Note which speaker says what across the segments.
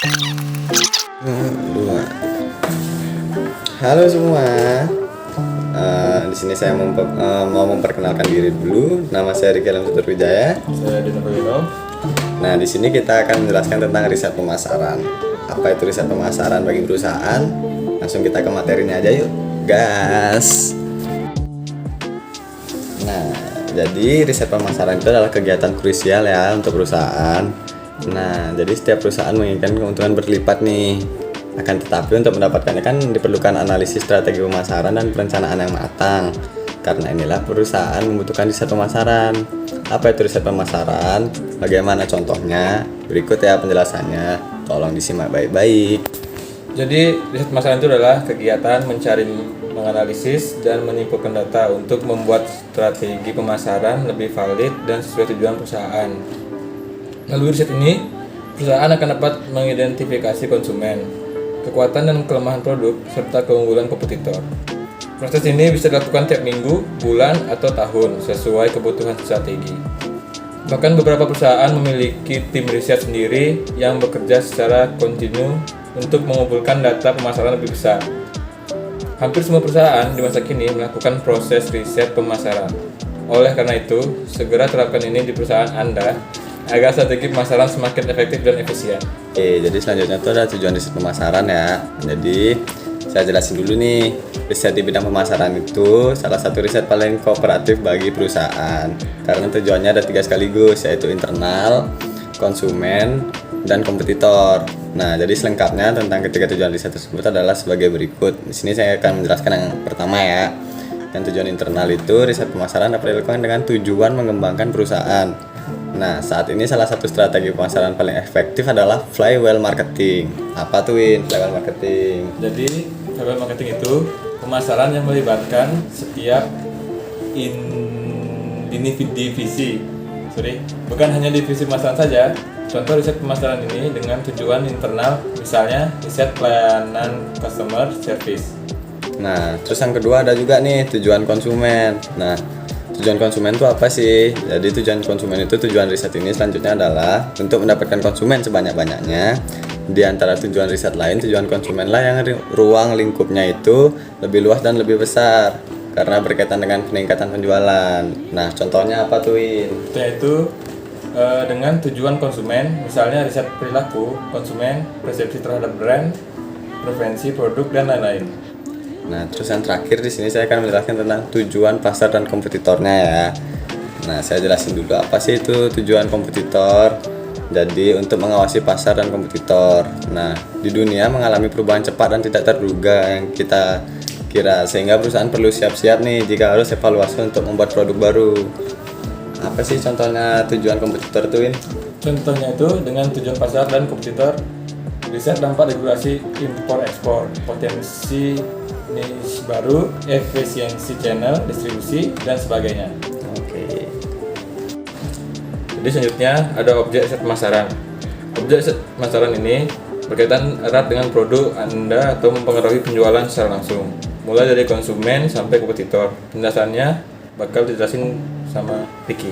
Speaker 1: Dua. Halo semua. Di sini saya mau memperkenalkan diri dulu. Nama saya Riki Alam Wijaya.
Speaker 2: Saya Dino Bagino.
Speaker 1: Nah, di sini kita akan menjelaskan tentang riset pemasaran. Apa itu riset pemasaran bagi perusahaan? Langsung kita ke materinya aja yuk, gas. Nah, jadi riset pemasaran itu adalah kegiatan krusial ya untuk perusahaan. Nah, jadi setiap perusahaan menginginkan keuntungan berlipat nih. Akan tetapi untuk mendapatkannya kan diperlukan analisis strategi pemasaran dan perencanaan yang matang. Karena inilah perusahaan membutuhkan riset pemasaran. Apa itu riset pemasaran? Bagaimana contohnya? Berikut ya penjelasannya. Tolong disimak baik-baik.
Speaker 2: Jadi riset pemasaran itu adalah kegiatan mencari, menganalisis, dan menyimpulkan data untuk membuat strategi pemasaran lebih valid dan sesuai tujuan perusahaan. Melalui riset ini, perusahaan akan dapat mengidentifikasi konsumen, kekuatan dan kelemahan produk, serta keunggulan kompetitor. Proses ini bisa dilakukan tiap minggu, bulan, atau tahun sesuai kebutuhan strategi. Bahkan beberapa perusahaan memiliki tim riset sendiri yang bekerja secara kontinu untuk mengumpulkan data pemasaran lebih besar. Hampir semua perusahaan di masa kini melakukan proses riset pemasaran. Oleh karena itu, segera terapkan ini di perusahaan Anda agar strategi pemasaran semakin efektif dan efisien.
Speaker 1: Oke, jadi selanjutnya itu ada tujuan riset pemasaran ya. Jadi saya jelasin dulu nih, riset di bidang pemasaran itu salah satu riset paling kooperatif bagi perusahaan. Karena tujuannya ada 3 sekaligus, yaitu internal, konsumen, dan kompetitor. Nah, jadi selengkapnya tentang ketiga tujuan riset tersebut adalah sebagai berikut. Di sini saya akan menjelaskan yang pertama ya. Yang tujuan internal itu riset pemasaran dapat dilakukan dengan tujuan mengembangkan perusahaan. Nah, saat ini salah satu strategi pemasaran paling efektif adalah flywheel marketing. Apa tuh Win, flywheel marketing?
Speaker 2: Jadi, flywheel marketing itu pemasaran yang melibatkan setiap divisi. Bukan hanya divisi pemasaran saja. Contoh riset pemasaran ini dengan tujuan internal, misalnya riset pelayanan customer service.
Speaker 1: Nah, terus yang kedua ada juga nih tujuan konsumen. Nah, tujuan konsumen itu apa sih? Jadi tujuan konsumen itu tujuan riset ini selanjutnya adalah untuk mendapatkan konsumen sebanyak-banyaknya. Di antara tujuan riset lain, tujuan konsumen lah yang ruang lingkupnya itu lebih luas dan lebih besar karena berkaitan dengan peningkatan penjualan. Nah, contohnya apa tuh Win?
Speaker 2: Yaitu dengan tujuan konsumen, misalnya riset perilaku konsumen, persepsi terhadap brand, preferensi produk, dan lain-lain.
Speaker 1: Nah, terus yang terakhir di sini saya akan menjelaskan tentang tujuan pasar dan kompetitornya ya. Nah, saya jelasin dulu apa sih itu tujuan kompetitor. Jadi untuk mengawasi pasar dan kompetitor. Nah, di dunia mengalami perubahan cepat dan tidak terduga yang kita kira, sehingga perusahaan perlu siap-siap nih jika harus evaluasi untuk membuat produk baru. Apa sih contohnya tujuan kompetitor itu Win?
Speaker 2: Contohnya itu dengan tujuan pasar dan kompetitor, riset dampak regulasi impor-ekspor, potensi niche baru, efisiensi channel distribusi, dan sebagainya.
Speaker 1: Oke.
Speaker 2: Jadi selanjutnya ada objek riset pemasaran. Objek riset pemasaran ini berkaitan erat dengan produk Anda atau mempengaruhi penjualan secara langsung, mulai dari konsumen sampai kompetitor. Penjelasannya bakal dijelasin sama Vicky.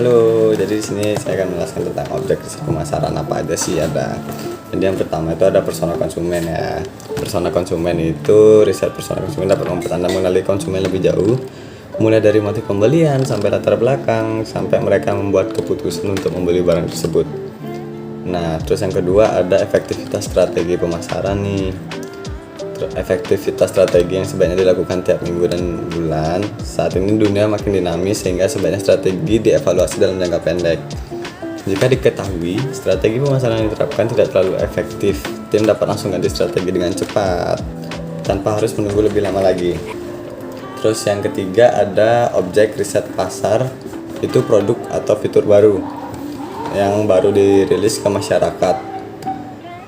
Speaker 1: Halo, jadi di sini saya akan menjelaskan tentang objek riset pemasaran apa aja sih ada. Jadi yang pertama itu ada persona konsumen ya. Persona konsumen itu riset persona konsumen dapat membuat Anda mengenali konsumen lebih jauh, mulai dari motif pembelian sampai latar belakang sampai mereka membuat keputusan untuk membeli barang tersebut. Nah, terus yang kedua ada efektivitas strategi pemasaran nih. Efektivitas strategi yang sebaiknya dilakukan tiap minggu dan bulan. Saat ini dunia makin dinamis sehingga sebaiknya strategi dievaluasi dalam jangka pendek. Jika diketahui strategi pemasaran yang diterapkan tidak terlalu efektif, tim dapat langsung ganti strategi dengan cepat tanpa harus menunggu lebih lama lagi. Terus yang ketiga ada objek riset pasar, itu produk atau fitur baru yang baru dirilis ke masyarakat.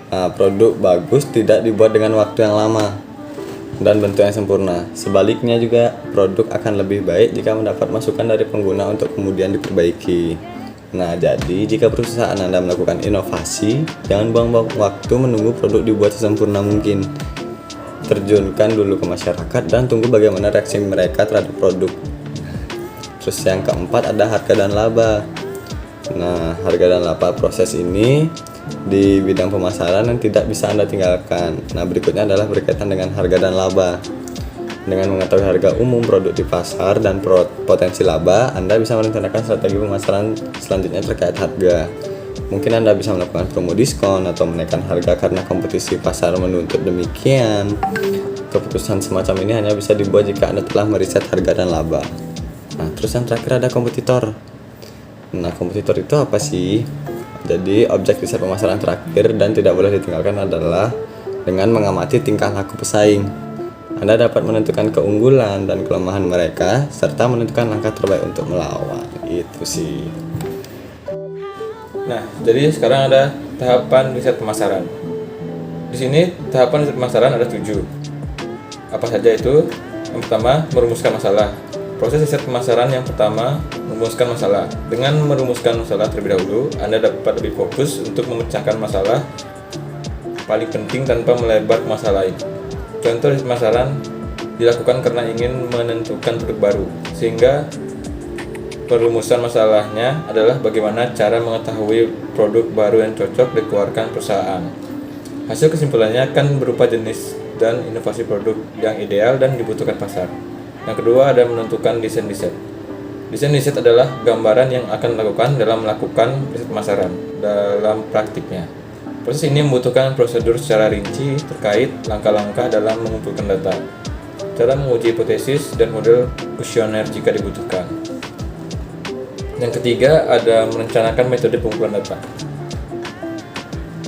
Speaker 1: Nah, produk bagus tidak dibuat dengan waktu yang lama dan bentuk yang sempurna. Sebaliknya juga, produk akan lebih baik jika mendapat masukan dari pengguna untuk kemudian diperbaiki. Nah, jadi jika perusahaan Anda melakukan inovasi, jangan buang-buang waktu menunggu produk dibuat sesempurna mungkin. Terjunkan dulu ke masyarakat dan tunggu bagaimana reaksi mereka terhadap produk. Terus yang keempat ada harga dan laba. Nah, harga dan laba proses ini di bidang pemasaran yang tidak bisa Anda tinggalkan. Nah, berikutnya adalah berkaitan dengan harga dan laba. Dengan mengetahui harga umum produk di pasar dan potensi laba, Anda bisa merencanakan strategi pemasaran selanjutnya terkait harga. Mungkin Anda bisa melakukan promo diskon atau menaikkan harga karena kompetisi pasar menuntut demikian. Keputusan semacam ini hanya bisa dibuat jika Anda telah meriset harga dan laba. Nah, terus yang terakhir ada kompetitor. Nah, kompetitor itu apa sih? Jadi, objek riset pemasaran terakhir dan tidak boleh ditinggalkan adalah dengan mengamati tingkah laku pesaing. Anda dapat menentukan keunggulan dan kelemahan mereka serta menentukan langkah terbaik untuk melawan. Itu sih.
Speaker 2: Nah, jadi sekarang ada tahapan riset pemasaran. Di sini tahapan riset pemasaran ada 7. Apa saja itu? Yang pertama, merumuskan masalah. Proses riset pemasaran yang pertama, merumuskan masalah. Dengan merumuskan masalah terlebih dahulu, Anda dapat lebih fokus untuk memecahkan masalah paling penting tanpa melebar ke masalah lain. Contoh riset pemasaran dilakukan karena ingin menentukan produk baru, sehingga perumusan masalahnya adalah bagaimana cara mengetahui produk baru yang cocok dikeluarkan perusahaan. Hasil kesimpulannya akan berupa jenis dan inovasi produk yang ideal dan dibutuhkan pasar. Yang kedua ada menentukan desain riset. Desain riset adalah gambaran yang akan dilakukan dalam melakukan riset pemasaran dalam praktiknya. Proses ini membutuhkan prosedur secara rinci terkait langkah-langkah dalam mengumpulkan data, cara menguji hipotesis, dan model kuesioner jika dibutuhkan. Yang ketiga ada merencanakan metode pengumpulan data.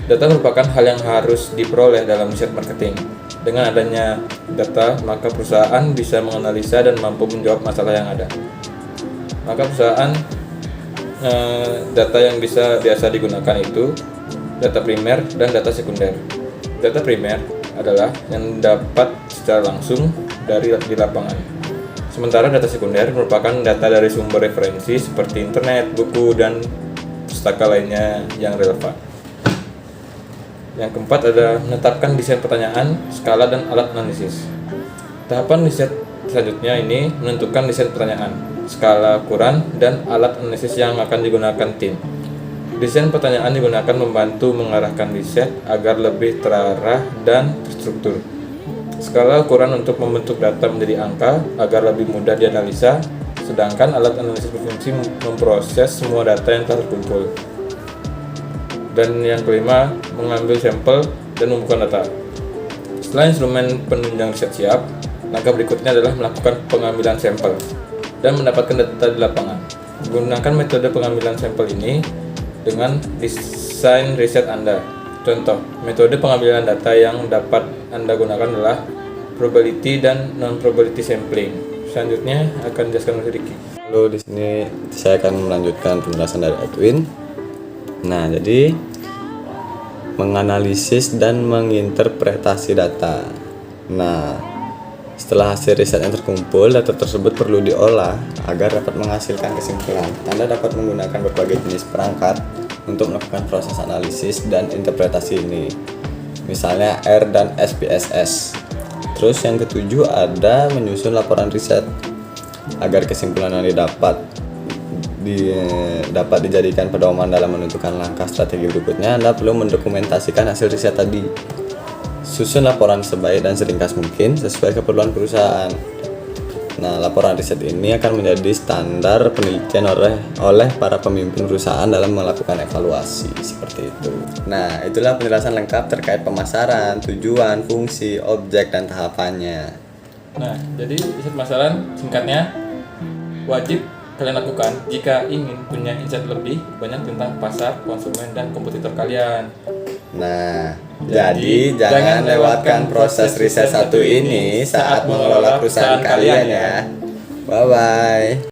Speaker 2: Data merupakan hal yang harus diperoleh dalam riset marketing. Dengan adanya data, maka perusahaan bisa menganalisa dan mampu menjawab masalah yang ada. Maka perusahaan data yang biasa digunakan itu data primer dan data sekunder. Data primer adalah yang dapat secara langsung di lapangan. Sementara data sekunder merupakan data dari sumber referensi seperti internet, buku, dan pustaka lainnya yang relevan. Yang keempat ada menetapkan desain pertanyaan, skala, dan alat analisis. Tahapan riset selanjutnya ini menentukan desain pertanyaan, skala ukuran, dan alat analisis yang akan digunakan tim. Desain pertanyaan digunakan membantu mengarahkan riset agar lebih terarah dan terstruktur. Skala ukuran untuk membentuk data menjadi angka agar lebih mudah dianalisa, sedangkan alat analisis berfungsi memproses semua data yang telah terkumpul. Dan yang kelima, mengambil sampel dan mengumpulkan data. Setelah instrumen penunjang riset siap, langkah berikutnya adalah melakukan pengambilan sampel dan mendapatkan data di lapangan. Gunakan metode pengambilan sampel ini dengan desain riset Anda. Contoh, metode pengambilan data yang dapat Anda gunakan adalah probability dan non-probability sampling. Selanjutnya akan dijelaskan oleh Ricky.
Speaker 1: Halo, di sini saya akan melanjutkan penjelasan dari Edwin. Nah, jadi menganalisis dan menginterpretasi data. Nah, setelah hasil riset yang terkumpul, data tersebut perlu diolah agar dapat menghasilkan kesimpulan. Anda dapat menggunakan berbagai jenis perangkat untuk melakukan proses analisis dan interpretasi ini, misalnya R dan SPSS. Terus yang ketujuh ada menyusun laporan riset agar kesimpulan yang dapat dijadikan pedoman dalam menentukan langkah strategi berikutnya. Anda perlu mendokumentasikan hasil riset tadi. Susun laporan sebaik dan seringkas mungkin sesuai keperluan perusahaan. Nah, laporan riset ini akan menjadi standar penelitian oleh para pemimpin perusahaan dalam melakukan evaluasi seperti itu. Nah, itulah penjelasan lengkap terkait pemasaran, tujuan, fungsi, objek, dan tahapannya.
Speaker 2: Nah, jadi riset pemasaran singkatnya wajib kalian lakukan jika ingin punya insight lebih banyak tentang pasar, konsumen, dan kompetitor kalian.
Speaker 1: Nah, jadi jangan lewatkan proses riset satu ini saat mengelola perusahaan kalian ya. Bye-bye.